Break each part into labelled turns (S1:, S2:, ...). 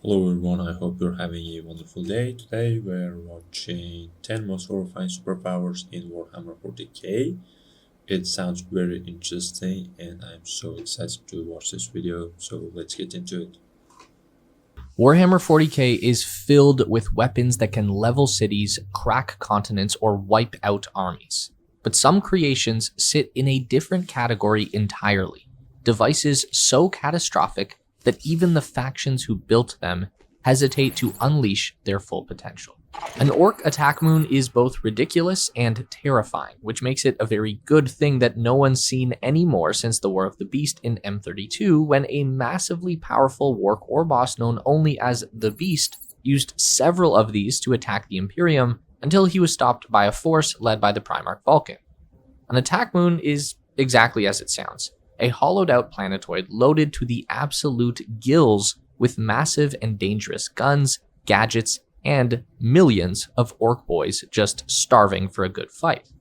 S1: Hello everyone, I hope you're having a wonderful day. Today we're watching 10 most horrifying superpowers in Warhammer 40k. It sounds very interesting and I'm so excited to watch this video, so let's get into it.
S2: Warhammer 40k is filled with weapons that can level cities, crack continents, or wipe out armies. But some creations sit in a different category entirely. Devices so catastrophic that even the factions who built them hesitate to unleash their full potential. An orc attack moon is both ridiculous and terrifying, which makes it a very good thing that no one's seen anymore since the War of the Beast in M32, when a massively powerful orc or boss known only as the Beast used several of these to attack the Imperium until he was stopped by a force led by the Primarch Vulcan. An attack moon is exactly as it sounds, a hollowed out planetoid loaded to the absolute gills with massive and dangerous guns, gadgets, and millions of orc boys just starving for a good fight.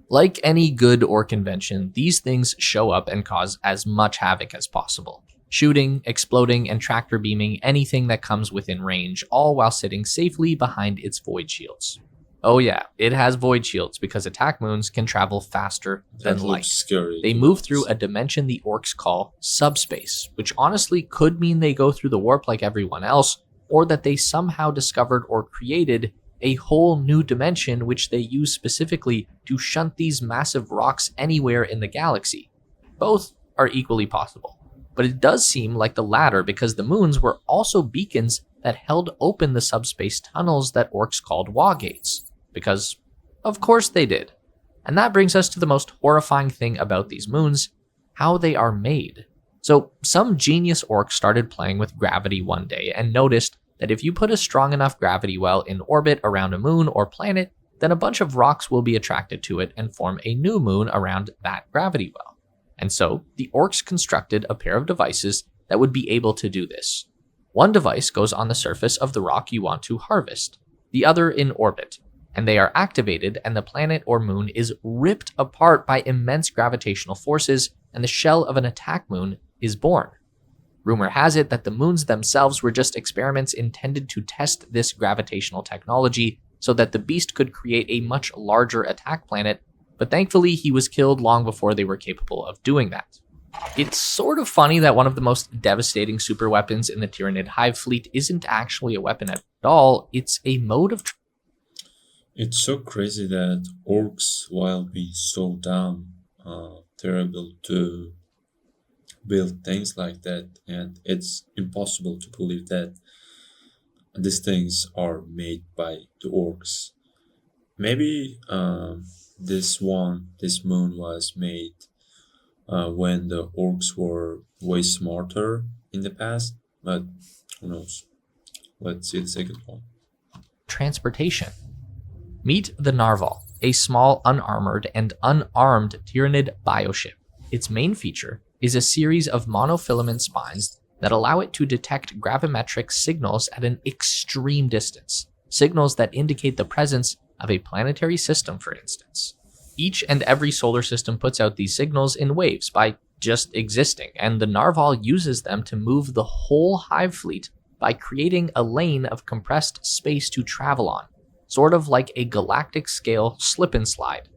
S2: Like any good orc invention, these things show up and cause as much havoc as possible. Shooting, exploding, and tractor beaming anything that comes within range, all while sitting safely behind its void shields. Oh yeah, it has void shields because attack moons can travel faster than light.
S1: Scary.
S2: They move through a dimension the orcs call subspace, which honestly could mean they go through the warp like everyone else, or that they somehow discovered or created a whole new dimension which they use specifically to shunt these massive rocks anywhere in the galaxy. Both are equally possible, but it does seem like the latter because the moons were also beacons that held open the subspace tunnels that orcs called Wa gates. Because, of course they did. And that brings us to the most horrifying thing about these moons, how they are made. So, some genius orc started playing with gravity one day and noticed that if you put a strong enough gravity well in orbit around a moon or planet, then a bunch of rocks will be attracted to it and form a new moon around that gravity well. And so, the orcs constructed a pair of devices that would be able to do this. One device goes on the surface of the rock you want to harvest, the other in orbit, and they are activated and the planet or moon is ripped apart by immense gravitational forces and the shell of an attack moon is born. Rumor has it that the moons themselves were just experiments intended to test this gravitational technology so that the Beast could create a much larger attack planet, but thankfully he was killed long before they were capable of doing that. It's sort of funny that one of the most devastating super weapons in the Tyranid Hive fleet isn't actually a weapon at all, it's a mode of
S1: It's so crazy that orcs, while being so dumb, they're able to build things like that, and it's impossible to believe that these things are made by the orcs. Maybe this moon was made when the orcs were way smarter in the past, but who knows? Let's see the second one.
S2: transportation. Meet the Narval, a small unarmored and unarmed Tyranid bioship. Its main feature is a series of monofilament spines that allow it to detect gravimetric signals at an extreme distance, signals that indicate the presence of a planetary system, for instance. Each and every solar system puts out these signals in waves by just existing, and the Narval uses them to move the whole Hive fleet by creating a lane of compressed space to travel on, sort of like a galactic scale slip and slide.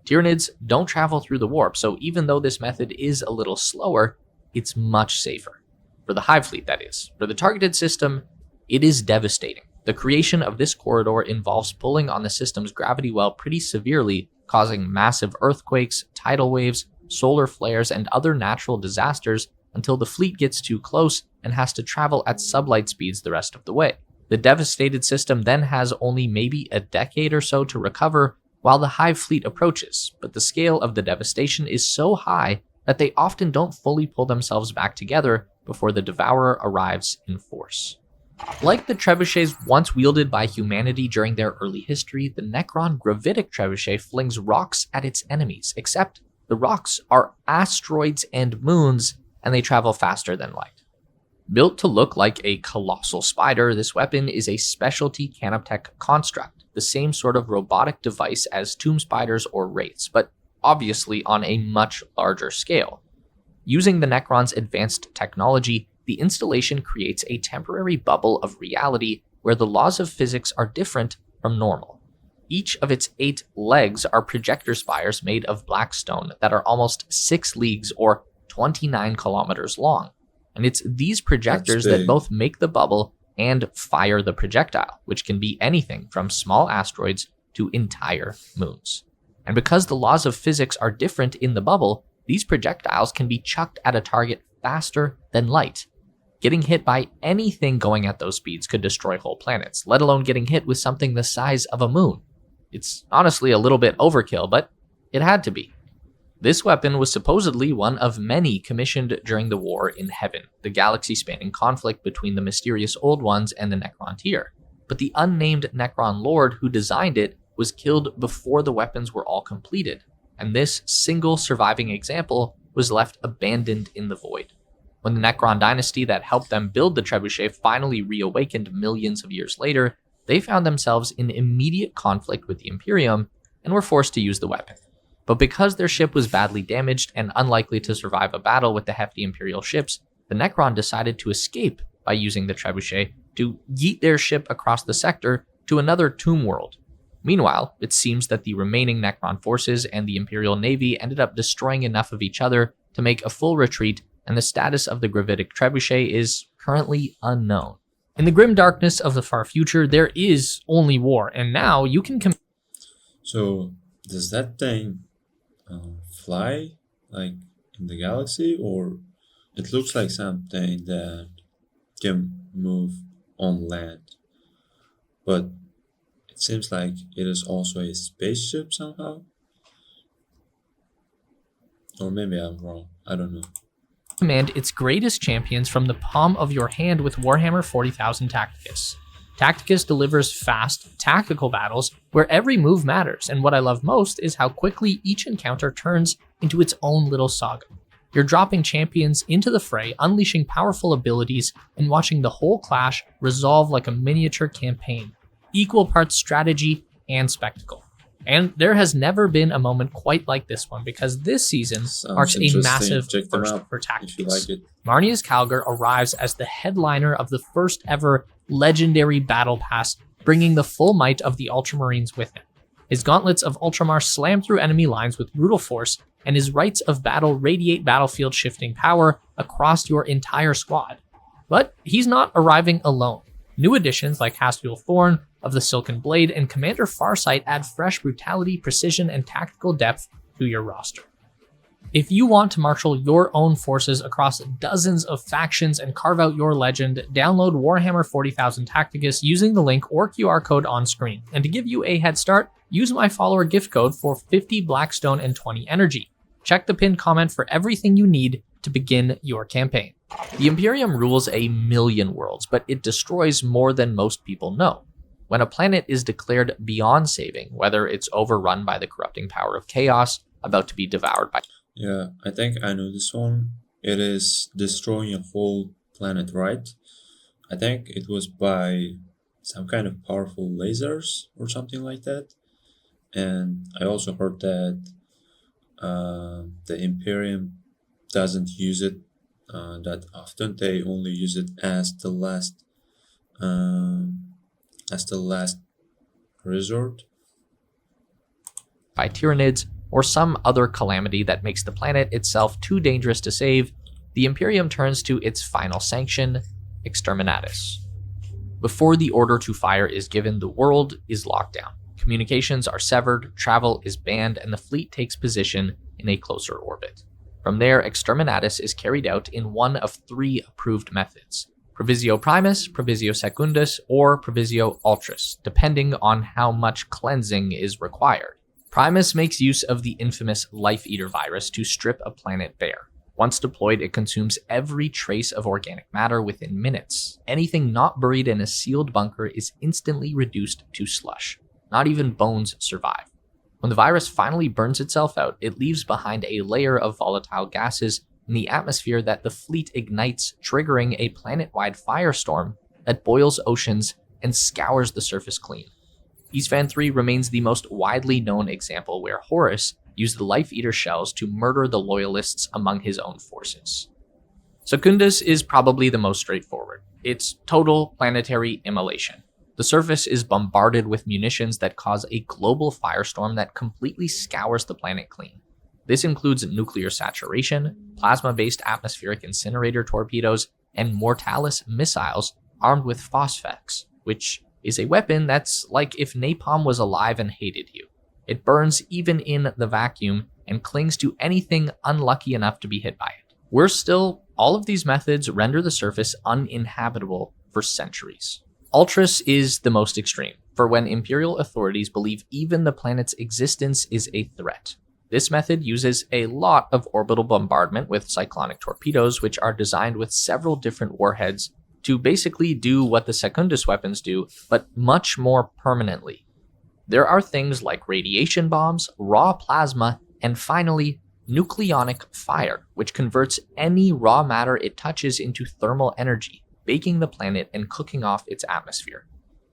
S2: Tyranids don't travel through the warp, so even though this method is a little slower, it's much safer. For the Hive fleet, that is. For the targeted system, it is devastating. The creation of this corridor involves pulling on the system's gravity well pretty severely, causing massive earthquakes, tidal waves, solar flares, and other natural disasters until the fleet gets too close and has to travel at sublight speeds the rest of the way. The devastated system then has only maybe a decade or so to recover while the Hive fleet approaches, but the scale of the devastation is so high that they often don't fully pull themselves back together before the Devourer arrives in force. Like the trebuchets once wielded by humanity during their early history, the Necron gravitic trebuchet flings rocks at its enemies, except the rocks are asteroids and moons, and they travel faster than light. Built to look like a colossal spider, this weapon is a specialty Canoptech construct, the same sort of robotic device as tomb spiders or wraiths, but obviously on a much larger scale. Using the Necron's advanced technology, the installation creates a temporary bubble of reality where the laws of physics are different from normal. Each of its 8 legs are projector spires made of black stone that are almost 6 leagues or 29 kilometers long. And it's these projectors that both make the bubble and fire the projectile, which can be anything from small asteroids to entire moons. And because the laws of physics are different in the bubble, these projectiles can be chucked at a target faster than light. Getting hit by anything going at those speeds could destroy whole planets, let alone getting hit with something the size of a moon. It's honestly a little bit overkill, but it had to be. This weapon was supposedly one of many commissioned during the War in Heaven, the galaxy-spanning conflict between the mysterious Old Ones and the Necron tier. But the unnamed Necron Lord who designed it was killed before the weapons were all completed, and this single surviving example was left abandoned in the void. When the Necron dynasty that helped them build the trebuchet finally reawakened millions of years later, they found themselves in immediate conflict with the Imperium and were forced to use the weapon. But because their ship was badly damaged and unlikely to survive a battle with the hefty Imperial ships, the Necron decided to escape by using the trebuchet to yeet their ship across the sector to another tomb world. Meanwhile, it seems that the remaining Necron forces and the Imperial Navy ended up destroying enough of each other to make a full retreat, and the status of the gravitic trebuchet is currently unknown. In the grim darkness of the far future, there is only war, and now you can
S1: So, does that thing fly, like, in the galaxy, or it looks like something that can move on land, but it seems like it is also a spaceship somehow? Or maybe I'm wrong, I don't know.
S2: command its greatest champions from the palm of your hand with Warhammer 40,000 Tacticus. Tacticus delivers fast, tactical battles where every move matters, and what I love most is how quickly each encounter turns into its own little saga. You're dropping champions into the fray, unleashing powerful abilities, and watching the whole clash resolve like a miniature campaign, equal parts strategy and spectacle. And there has never been a moment quite like this one, because this season marks a massive first for Tacticus. Marnia's Calgar arrives as the headliner of the first ever legendary battle pass, bringing the full might of the Ultramarines with him. His gauntlets of Ultramar slam through enemy lines with brutal force, and his rites of battle radiate battlefield shifting power across your entire squad. But he's not arriving alone. New additions like Hastiel Thorn of the Silken Blade and Commander Farsight add fresh brutality, precision, and tactical depth to your roster. If you want to marshal your own forces across dozens of factions and carve out your legend, download Warhammer 40,000 Tacticus using the link or QR code on screen. And to give you a head start, use my follower gift code for 50 Blackstone and 20 energy. Check the pinned comment for everything you need to begin your campaign. The Imperium rules a million worlds, but it destroys more than most people know. When a planet is declared beyond saving, whether it's overrun by the corrupting power of chaos, about to be devoured by...
S1: Yeah, I think I know this one. It is destroying a whole planet, right? I think it was by some kind of powerful lasers or something like that. And I also heard that the Imperium doesn't use it that often. They only use it as the last resort.
S2: By Tyranids, or some other calamity that makes the planet itself too dangerous to save, the Imperium turns to its final sanction, Exterminatus. Before the order to fire is given, the world is locked down. Communications are severed, travel is banned, and the fleet takes position in a closer orbit. From there, Exterminatus is carried out in one of 3 approved methods: Provisio Primus, Provisio Secundus, or Provisio Ultras, depending on how much cleansing is required. Primus makes use of the infamous Life Eater virus to strip a planet bare. Once deployed, it consumes every trace of organic matter within minutes. Anything not buried in a sealed bunker is instantly reduced to slush. Not even bones survive. When the virus finally burns itself out, it leaves behind a layer of volatile gases in the atmosphere that the fleet ignites, triggering a planet-wide firestorm that boils oceans and scours the surface clean. Isstvan 3 remains the most widely known example where Horus used the Life Eater shells to murder the loyalists among his own forces. Secundus is probably the most straightforward. It's total planetary immolation. The surface is bombarded with munitions that cause a global firestorm that completely scours the planet clean. This includes nuclear saturation, plasma-based atmospheric incinerator torpedoes, and Mortalis missiles armed with phosphex, which is a weapon that's like if napalm was alive and hated you. It burns even in the vacuum and clings to anything unlucky enough to be hit by it. All of these methods render the surface uninhabitable for centuries. Ultras is the most extreme, for when Imperial authorities believe even the planet's existence is a threat. This method uses a lot of orbital bombardment with cyclonic torpedoes, which are designed with several different warheads to basically do what the Secundus weapons do, but much more permanently. There are things like radiation bombs, raw plasma, and finally, nucleonic fire, which converts any raw matter it touches into thermal energy, baking the planet and cooking off its atmosphere.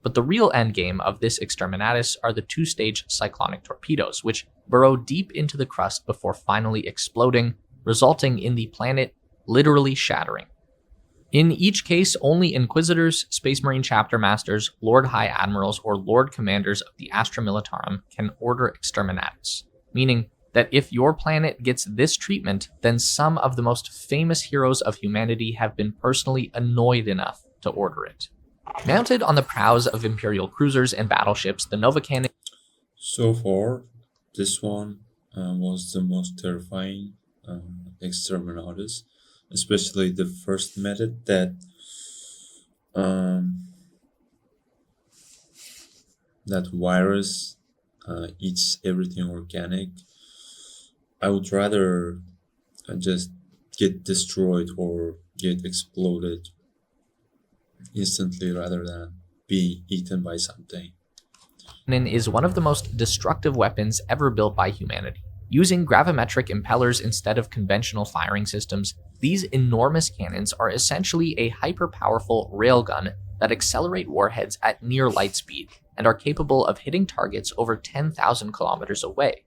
S2: But the real endgame of this exterminatus are the two-stage cyclonic torpedoes, which burrow deep into the crust before finally exploding, resulting in the planet literally shattering. In each case, only Inquisitors, Space Marine Chapter Masters, Lord High Admirals, or Lord Commanders of the Astra Militarum can order exterminatus, meaning that if your planet gets this treatment, then some of the most famous heroes of humanity have been personally annoyed enough to order it. Mounted on the prows of Imperial cruisers and battleships, the Nova Cannon.
S1: So far, this one was the most terrifying exterminatus, especially the first method that virus eats everything organic. I would rather just get destroyed or get exploded instantly rather than be eaten by something.
S2: Cannon is one of the most destructive weapons ever built by humanity. Using gravimetric impellers instead of conventional firing systems, these enormous cannons are essentially a hyper-powerful railgun that accelerate warheads at near light speed and are capable of hitting targets over 10,000 kilometers away.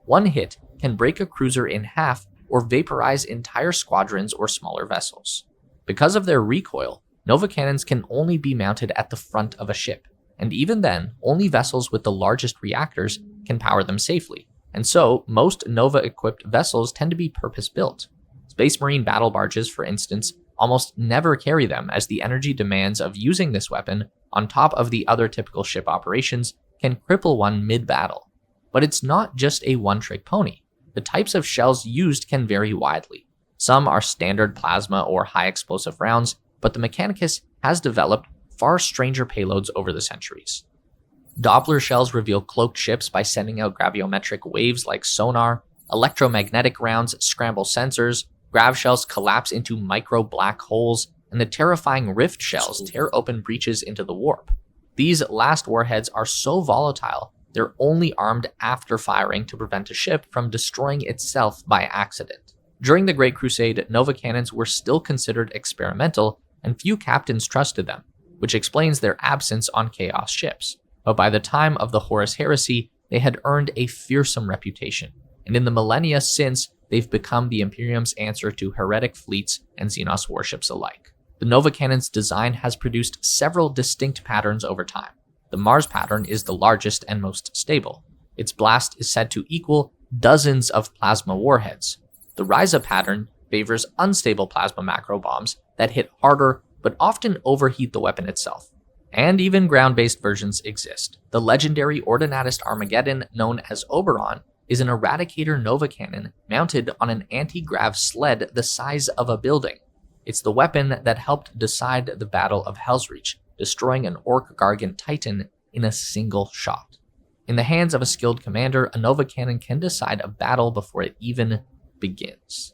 S2: One hit can break a cruiser in half or vaporize entire squadrons or smaller vessels. Because of their recoil, Nova cannons can only be mounted at the front of a ship, and even then, only vessels with the largest reactors can power them safely, and so most Nova-equipped vessels tend to be purpose-built. Space Marine battle barges, for instance, almost never carry them, as the energy demands of using this weapon, on top of the other typical ship operations, can cripple one mid-battle. But it's not just a one-trick pony. The types of shells used can vary widely. Some are standard plasma or high-explosive rounds, but the Mechanicus has developed far stranger payloads over the centuries. Doppler shells reveal cloaked ships by sending out graviometric waves like sonar, electromagnetic rounds scramble sensors, grav shells collapse into micro black holes, and the terrifying rift shells tear open breaches into the warp. These last warheads are so volatile, they're only armed after firing to prevent a ship from destroying itself by accident. During the Great Crusade, Nova cannons were still considered experimental, and few captains trusted them, which explains their absence on Chaos ships. But by the time of the Horus Heresy, they had earned a fearsome reputation, and in the millennia since, they've become the Imperium's answer to heretic fleets and Xenos warships alike. The Nova cannon's design has produced several distinct patterns over time. The Mars pattern is the largest and most stable. Its blast is said to equal dozens of plasma warheads. The Ryza pattern favors unstable plasma macro bombs that hit harder but often overheat the weapon itself. And even ground-based versions exist. The legendary Ordinatist Armageddon, known as Oberon, is an Eradicator Nova cannon mounted on an anti-grav sled the size of a building. It's the weapon that helped decide the Battle of Hellsreach, destroying an Orc Gargant Titan in a single shot. In the hands of a skilled commander, a Nova cannon can decide a battle before it even begins.